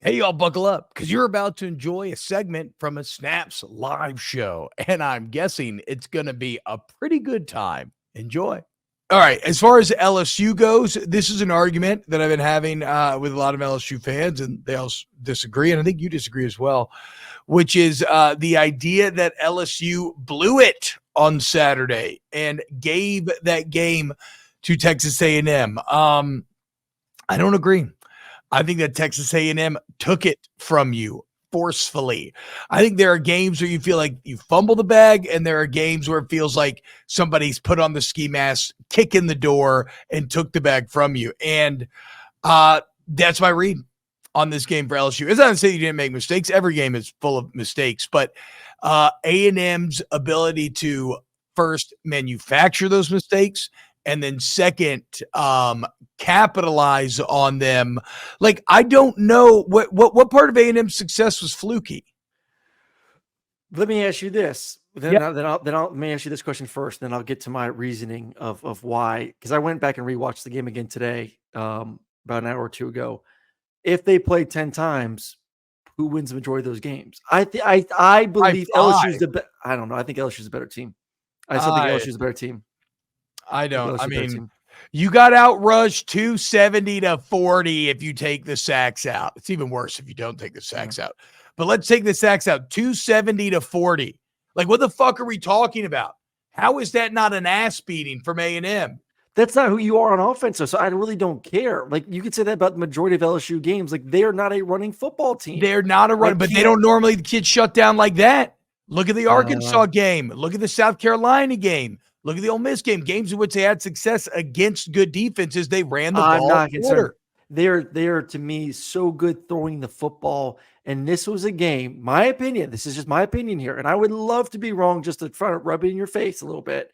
Hey, y'all, buckle up because you're about to enjoy a segment from a Snaps live show, and I'm guessing it's going to be a pretty good time. Enjoy. All right. As far as LSU goes, this is an argument that I've been having with a lot of LSU fans, and they all disagree, and I think you disagree as well, which is the idea that LSU blew it on Saturday and gave that game to Texas A&M. I don't agree. I think that Texas A&M took it from you forcefully. I think there are games where you feel like you fumble the bag, and there are games where it feels like somebody's put on the ski mask, kick in the door, and took the bag from you. And that's my read on this game for LSU. It's not to say you didn't make mistakes. Every game is full of mistakes, but A&M's ability to first manufacture those mistakes and then second, capitalize on them. Like, I don't know what part of A&M's success was fluky. Let me ask you this. Let me ask you this question first, then I'll get to my reasoning of why. Because I went back and rewatched the game again today, about an hour or two ago. If they play 10 times, who wins the majority of those games? I believe LSU's I don't know. I think LSU's a better team. I still think LSU's a better team. I don't. I mean, you got outrushed 270-40 if you take the sacks out. It's even worse if you don't take the sacks out. But let's take the sacks out. 270-40. Like, what the fuck are we talking about? How is that not an ass beating from A&M? That's not who you are on offense, so I really don't care. Like, you could say that about the majority of LSU games. Like, they are not a running football team. They're not a run, but they don't normally get shut down like that. Look at the Arkansas game. Look at the South Carolina game. Look at the Ole Miss game. Games in which they had success against good defenses. They ran the ball. I'm not concerned. They're to me so good throwing the football. And this was a game, my opinion. This is just my opinion here. And I would love to be wrong, just to try to rub it in your face a little bit.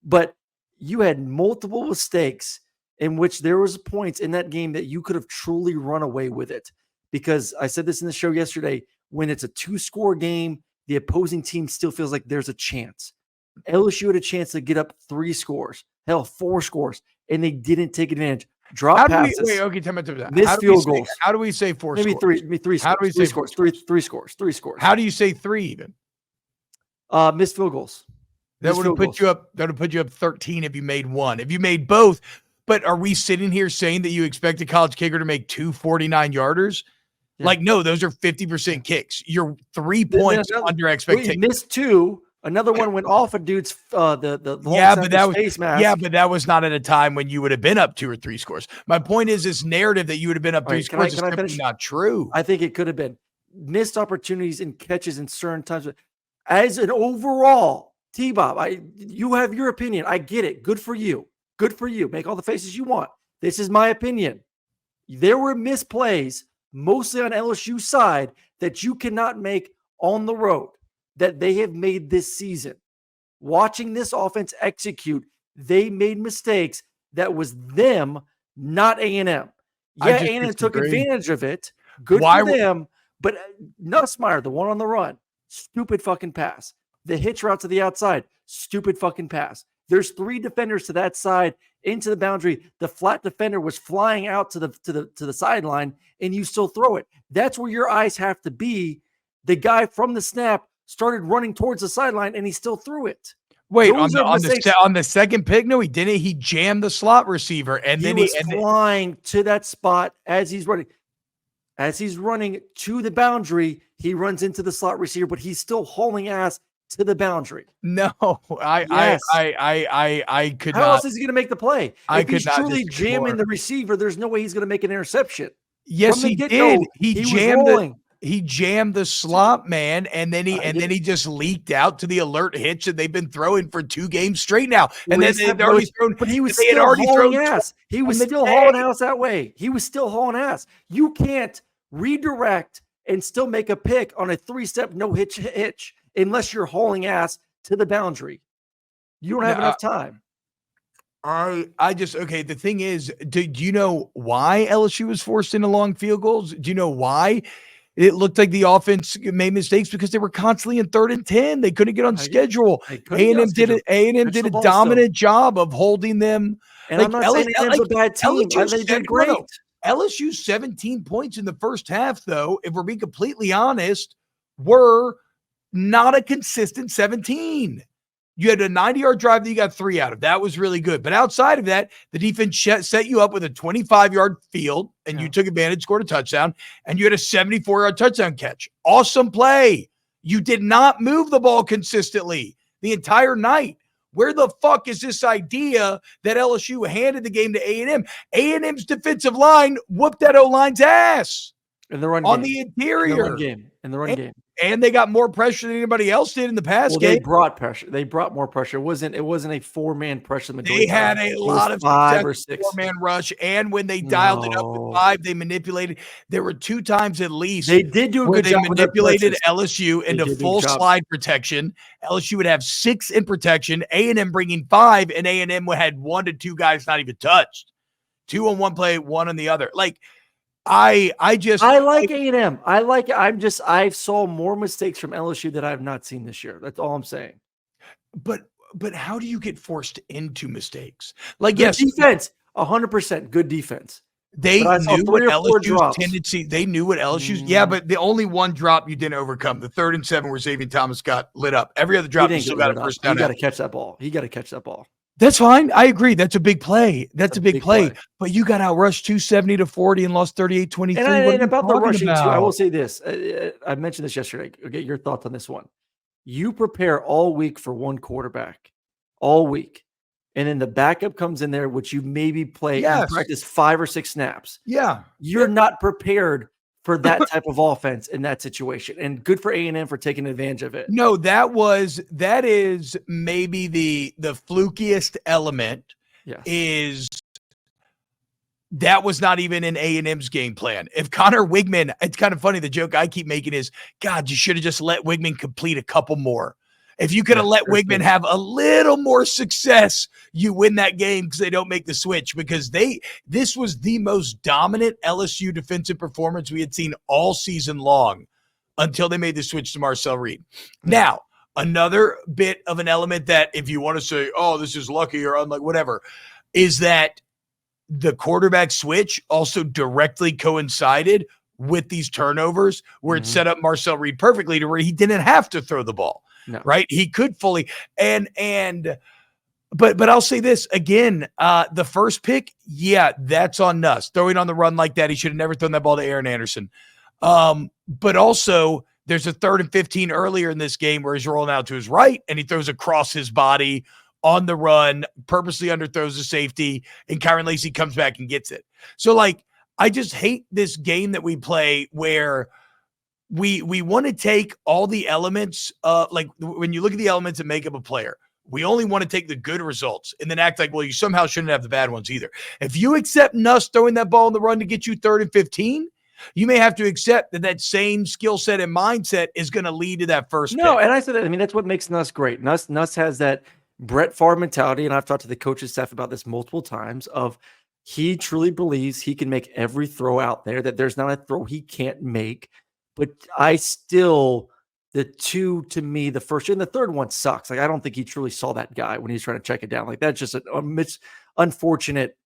But you had multiple mistakes in which there was points in that game that you could have truly run away with it. Because I said this in the show yesterday, when it's a 2-score game, the opposing team still feels like there's a chance. LSU had a chance to get up 3 scores, hell, 4 scores, and they didn't take advantage. Drop passes. Missed field goals. How do we say 4 maybe scores? Maybe 3 scores. How do we say 3 scores? 3 scores. How do you say 3 even? Missed field goals. That would have put you up. That would put you up 13 if you made 1. If you made both, but are we sitting here saying that you expect a college kicker to make 2 49-yarders? Yeah. Like, no, those are 50% kicks. You're 3 points under expectation. We missed 2. Another one went off a dude's but that was not at a time when you would have been up 2 or 3 scores. My point is, this narrative that you would have been up 3 scores is simply not true. I think it could have been missed opportunities and catches in certain times. As an overall, TBob, you have your opinion. I get it. Good for you. Good for you. Make all the faces you want. This is my opinion. There were misplays, mostly on LSU's side, that you cannot make on the road, that they have made this season. Watching this offense execute, they made mistakes that was them, not A&M. Yeah, A&M took advantage of it. Good for them. But Nussmeier, the one on the run, stupid fucking pass. The hitch route to the outside, stupid fucking pass. There's 3 defenders to that side into the boundary. The flat defender was flying out to the sideline, and you still throw it. That's where your eyes have to be. The guy from the snap started running towards the sideline, and he still threw it. Wait, on the second pick? No, he didn't. He jammed the slot receiver, and then he was flying to that spot as he's running. As he's running to the boundary, he runs into the slot receiver, but he's still hauling ass to the boundary. No, I could not. How else is he going to make the play? If he's truly jamming the receiver, there's no way he's going to make an interception. Yes, he did. He jammed the slot, man, and then he just leaked out to the alert hitch, and they've been throwing for 2 games straight now. And then they had already thrown, but he was still hauling ass. He was still hauling ass that way. He was still hauling ass. You can't redirect and still make a pick on a 3-step no hitch unless you're hauling ass to the boundary. You don't have enough time. The thing is, do you know why LSU was forced into long field goals? Do you know why? It looked like the offense made mistakes because they were constantly in 3rd and 10. They couldn't get on schedule. A&M did a dominant job of holding them. And I'm not saying A&M's a bad team. They did great. LSU's 17 points in the first half, though, if we're being completely honest, were not a consistent 17. You had a 90-yard drive that you got 3 out of. That was really good. But outside of that, the defense set you up with a 25-yard field, and you took advantage, scored a touchdown, and you had a 74-yard touchdown catch. Awesome play. You did not move the ball consistently the entire night. Where the fuck is this idea that LSU handed the game to A&M? A&M's defensive line whooped that O-line's ass in the run on game. the interior. In the run game. And they got more pressure than anybody else did in the pass game. They brought pressure. They brought more pressure. It wasn't a 4-man pressure. They had a lot of 5 or 6 4-man rush, and when they dialed it up with 5, they manipulated. There were 2 times at least they did do a good job. They manipulated LSU into full slide protection. LSU would have 6 in protection. A&M bringing 5, and A&M had 1 to 2 guys not even touched. 2 on one play, 1 on the other. Like. I like A&M. I saw more mistakes from LSU that I have not seen this year. That's all I'm saying. But how do you get forced into mistakes? Like, good defense, 100% good defense. They knew what LSU's tendency. They knew what LSU's. Yeah, but the only one drop you didn't overcome, the 3rd and 7 where Xavier Thomas got lit up. Every other drop, you still got a first down. You got to catch that ball. That's fine. I agree. That's a big play. That's a big play. But you got outrushed 270-40 and lost 38-23. And about the rushing too, I will say this. I mentioned this yesterday. I'll get your thoughts on this one. You prepare all week for one quarterback, all week. And then the backup comes in there, which you maybe play and practice 5 or 6 snaps. Yeah. You're not prepared for that type of offense in that situation. And good for A&M for taking advantage of it. No, that is maybe the flukiest element. Is that was not even in A&M's game plan. If Connor Wigman, it's kind of funny, the joke I keep making is, God, you should have just let Wigman complete a couple more. If you could have let Wigman have a little more success, you win that game because they don't make the switch, because this was the most dominant LSU defensive performance we had seen all season long until they made the switch to Marcel Reed. Now, another bit of an element that if you want to say, oh, this is lucky or unlucky, whatever, is that the quarterback switch also directly coincided with these turnovers where it set up Marcel Reed perfectly to where he didn't have to throw the ball. No. Right. He could fully but I'll say this again. The first pick, that's on Nuss. Throwing on the run like that. He should have never thrown that ball to Aaron Anderson. But also there's a 3rd and 15 earlier in this game where he's rolling out to his right and he throws across his body on the run, purposely underthrows the safety, and Kyron Lacy comes back and gets it. So like, I just hate this game that we play where we want to take all the elements, like when you look at the elements that make up a player, we only want to take the good results and then act like, well, you somehow shouldn't have the bad ones either. If you accept Nuss throwing that ball on the run to get you 3rd and 15, you may have to accept that same skill set and mindset is going to lead to that first pick. And I said that. I mean, that's what makes Nuss great. Nuss has that Brett Favre mentality, and I've talked to the coaching staff about this multiple times, of he truly believes he can make every throw out there, that there's not a throw he can't make. But the 2 to me, the first and the third one sucks. Like, I don't think he truly saw that guy when he's trying to check it down. Like, that's just an unfortunate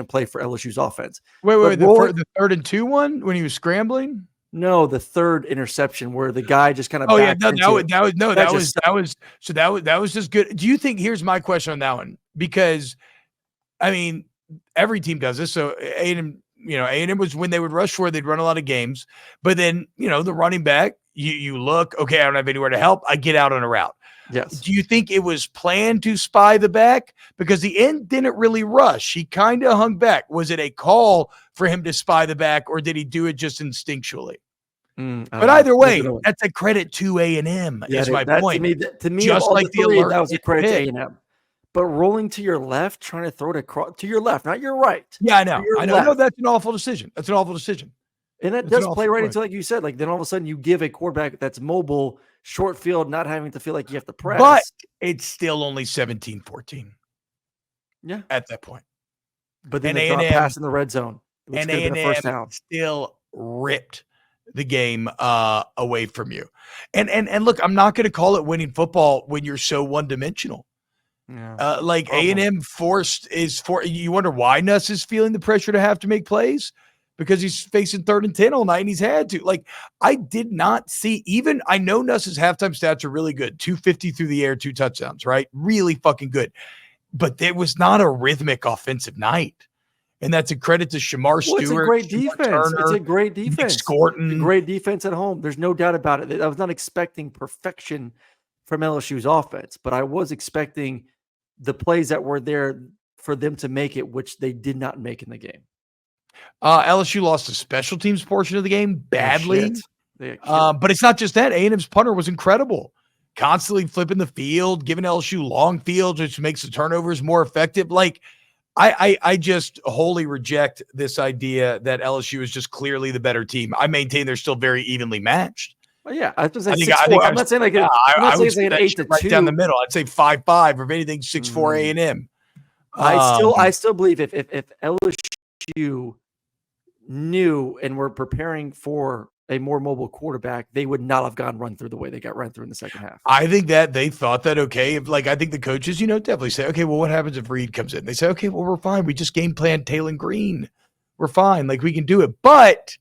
play for LSU's offense. Wait, the 3rd and 2 one when he was scrambling? No, the 3rd interception where the guy just kind of. Oh yeah, that was just good. Do you think? Here's my question on that one, because I mean, every team does this. So A&M was when they would rush forward, they'd run a lot of games, but then, the running back, you look, okay, I don't have anywhere to help. I get out on a route. Yes. Do you think it was planned to spy the back? Because the end didn't really rush. He kind of hung back. Was it a call for him to spy the back, or did he do it just instinctually? But either way, that's a credit to A&M. Is my point. To me, just like the alert, that was a credit to A&M. But rolling to your left, trying to throw it across to your left, not your right. Yeah, I know. No, that's an awful decision. And that does play right into, like you said, like then all of a sudden you give a quarterback that's mobile, short field, not having to feel like you have to press. But it's still only 17-14. Yeah. At that point. But then they drop pass in the red zone. And A&M still ripped the game away from you. And look, I'm not going to call it winning football when you're so one-dimensional. Yeah. A&M you wonder why Nuss is feeling the pressure to have to make plays? because he's facing 3rd and 10 all night and he's had to. Like, I did not see even, I know Nuss's halftime stats are really good. 250 through the air, 2 touchdowns, right? Really fucking good. But there was not a rhythmic offensive night. And that's a credit to Shamar Stewart. It's a great Shamar defense. Turner, It's a great Nick defense. Scorton. It's a great defense at home. There's no doubt about it. I was not expecting perfection from LSU's offense, but I was expecting the plays that were there for them to make it, which they did not make in the game. LSU lost the special teams portion of the game badly. But it's not just that. A&M's punter was incredible. Constantly flipping the field, giving LSU long fields, which makes the turnovers more effective. Like, I just wholly reject this idea that LSU is just clearly the better team. I maintain they're still very evenly matched. Well, yeah, I have to say 6-4. I'm not saying like I would say an 8-2 right down the middle. I'd say 5-5, or if anything, 6-4 A&M. I still believe if LSU knew and were preparing for a more mobile quarterback, they would not have gone run through the way they got run through in the second half. I think that they thought that, okay, like, I think the coaches, definitely say, okay, well, what happens if Reed comes in? They say, okay, well, we're fine. We just game plan Taylon Green. We're fine. Like, we can do it. But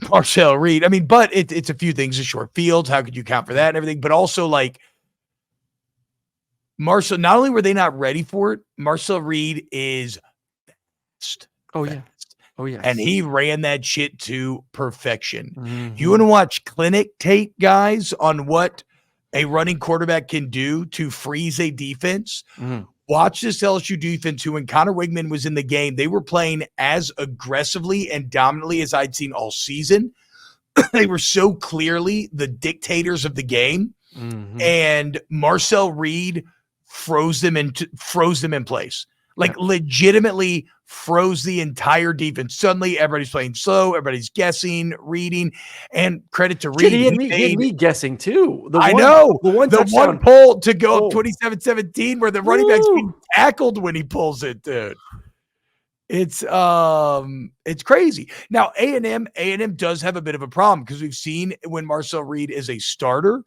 Marcel Reed, but it's a few things, the short fields. How could you count for that and everything? But also, like, Marcel, not only were they not ready for it, Marcel Reed is fast. Oh, yeah. Oh, yeah. And he ran that shit to perfection. Mm-hmm. You want to watch clinic tape, guys, on what a running quarterback can do to freeze a defense? Mm-hmm. Watch this LSU defense, who, when Connor Wigman was in the game, they were playing as aggressively and dominantly as I'd seen all season. They were so clearly the dictators of the game. Mm-hmm. And Marcel Reed froze them in place. Like, legitimately froze the entire defense. Suddenly, everybody's playing slow. Everybody's guessing, reading, and credit to Reed. He had me guessing too. The one pull to go 27-17 where the running back's being tackled when he pulls it, dude. It's crazy. Now, A&M does have a bit of a problem, because we've seen when Marcel Reed is a starter,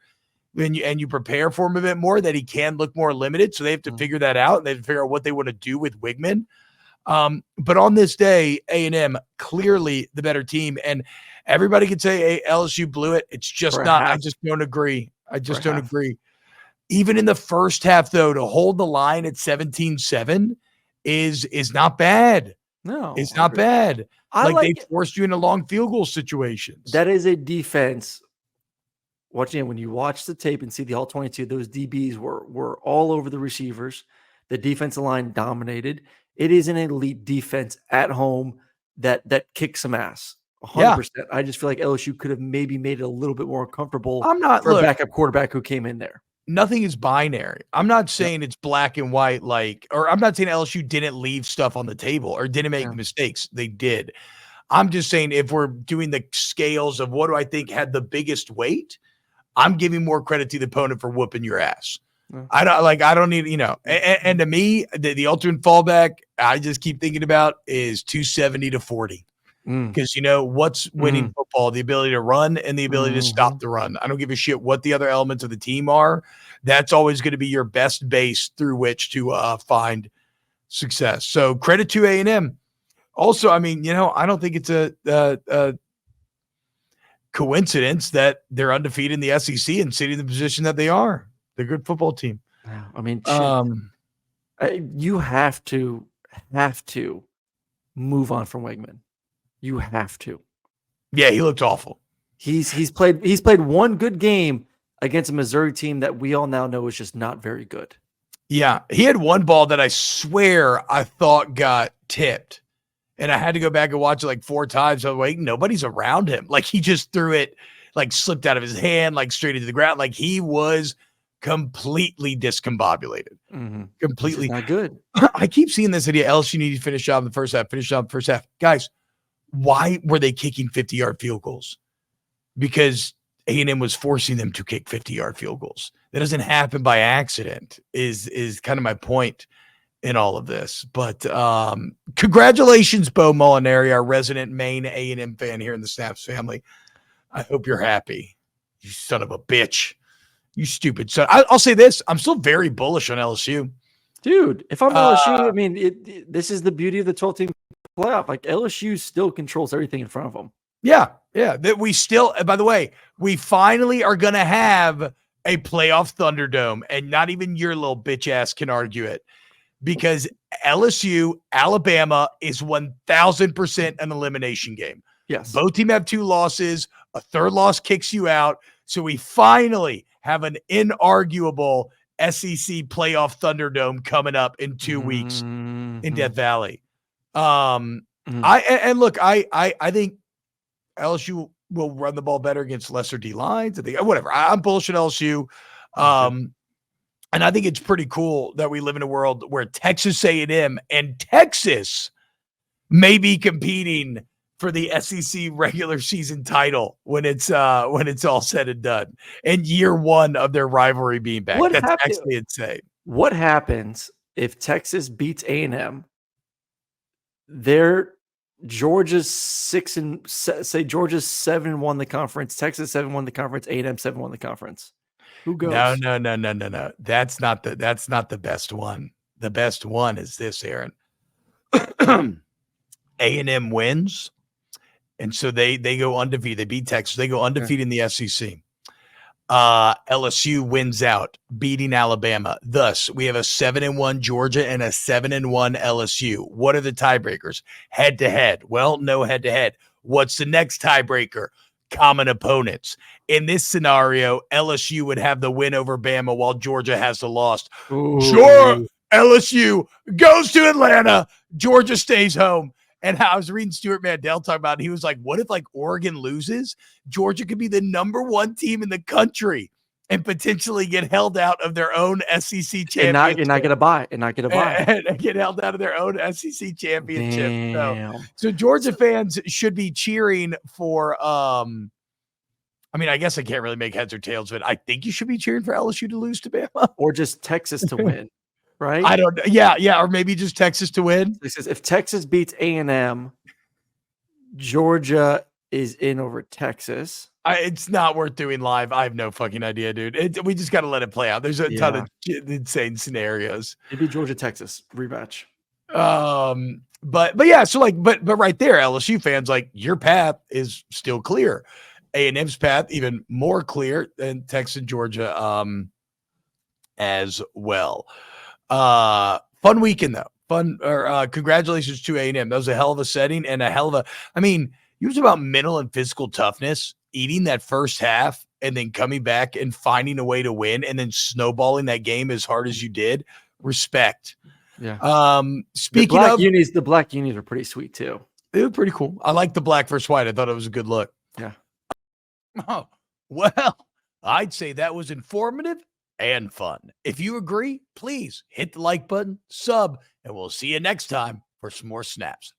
and you prepare for him a bit more, that he can look more limited. So they have to figure that out, and they have to figure out what they want to do with Wigman. But on this day, A&M clearly the better team, and everybody can say, hey, LSU blew it. It's just not. I just don't agree. Don't agree. Even in the first half, though, to hold the line at 17-7 is not bad. No, it's not bad. They forced you into long field goal situations. That is a defense. When you watch the tape and see the all 22, those DBs were all over the receivers. The defensive line dominated. It is an elite defense at home that kicks some ass. 100%. Yeah. I just feel like LSU could have maybe made it a little bit more comfortable for a backup quarterback who came in there. Nothing is binary. I'm not saying it's black and white, or I'm not saying LSU didn't leave stuff on the table or didn't make mistakes. They did. I'm just saying, if we're doing the scales of what do I think had the biggest weight, I'm giving more credit to the opponent for whooping your ass. Yeah. I don't need, and to me, the ultimate fallback I just keep thinking about is 270-40. Because what's winning football? The ability to run and the ability to stop the run. I don't give a shit what the other elements of the team are. That's always going to be your best base through which to find success. So credit to A&M. Also, I don't think it's a coincidence that they're undefeated in the SEC and sitting in the position that they are. They're a good football team. You have to move on from Wigman. You have to. Yeah, he looked awful. He's played one good game against a Missouri team that we all now know is just not very good. Yeah, he had one ball that I swear I thought got tipped, and I had to go back and watch it like 4 times. I was like, nobody's around him. Like, he just threw it, like, slipped out of his hand, like, straight into the ground. Like, he was completely discombobulated. Completely not good. I keep seeing this idea. LSU need to finish off the first half. Guys, why were they kicking 50-yard field goals? Because A&M was forcing them to kick 50-yard field goals. That doesn't happen by accident, is kind of my point in all of this. But congratulations, Bo Molinari, our resident Maine A&M fan here in the Snaps family. I hope you're happy. You son of a bitch. You stupid son. I'll say this. I'm still very bullish on LSU. Dude, if I'm LSU, this is the beauty of the 12-team playoff. Like LSU still controls everything in front of them. Yeah. That we still, by the way, we finally are going to have a playoff Thunderdome, and not even your little bitch ass can argue it, because LSU, Alabama is 1000% an elimination game. Yes. Both teams have 2 losses. A third loss kicks you out. So we finally have an inarguable SEC playoff Thunderdome coming up in 2 weeks in Death Valley. And look, I think LSU will run the ball better against lesser D lines. I think whatever. I'm bullshit LSU. And I think it's pretty cool that we live in a world where Texas A&M and Texas may be competing for the SEC regular season title when it's all said and done, and year 1 of their rivalry being back. That's actually insane. What happens if Texas beats A&M? Georgia's 7-1 the conference, Texas 7-1 the conference, A&M 7-1 the conference. Who goes? No. That's not the best one. The best one is this, Aaron. A&M wins, and so they go undefeated. They beat Texas. They go undefeated in the SEC. LSU wins out, beating Alabama. Thus, we have a 7-1 Georgia and a 7-1 LSU. What are the tiebreakers? Head-to-head. Well, no head-to-head. What's the next tiebreaker? Common opponents. In this scenario, LSU would have the win over Bama while Georgia has the loss. Sure, LSU goes to Atlanta. Georgia stays home. And I was reading Stuart Mandel talk about it. He was like, what if like Oregon loses? Georgia could be the number 1 team in the country and potentially get held out of their own SEC championship. And not get a bye. And get held out of their own SEC championship. So Georgia fans should be cheering for I mean, I guess I can't really make heads or tails of it. I think you should be cheering for LSU to lose to Bama. Or just Texas to win. Right? I don't know. Yeah. Or maybe just Texas to win. If Texas beats A&M, Georgia is in over Texas. It's not worth doing live. I have no fucking idea, dude. We just got to let it play out. There's a ton of insane scenarios. Maybe Georgia, Texas rematch. But yeah, so like, but right there, LSU fans, like, your path is still clear. A&M's path even more clear than Texas and Georgia, as well. Fun weekend though. Congratulations to A&M. That was a hell of a setting and a hell of a, I mean, it was about mental and physical toughness, eating that first half and then coming back and finding a way to win and then snowballing that game as hard as you did. Respect. Yeah. Speaking of unis, the black unis are pretty sweet too. They were pretty cool. I like the black versus white. I thought it was a good look. Yeah. Oh, well, I'd say that was informative and fun. If you agree, please hit the like button, sub, and we'll see you next time for some more snaps.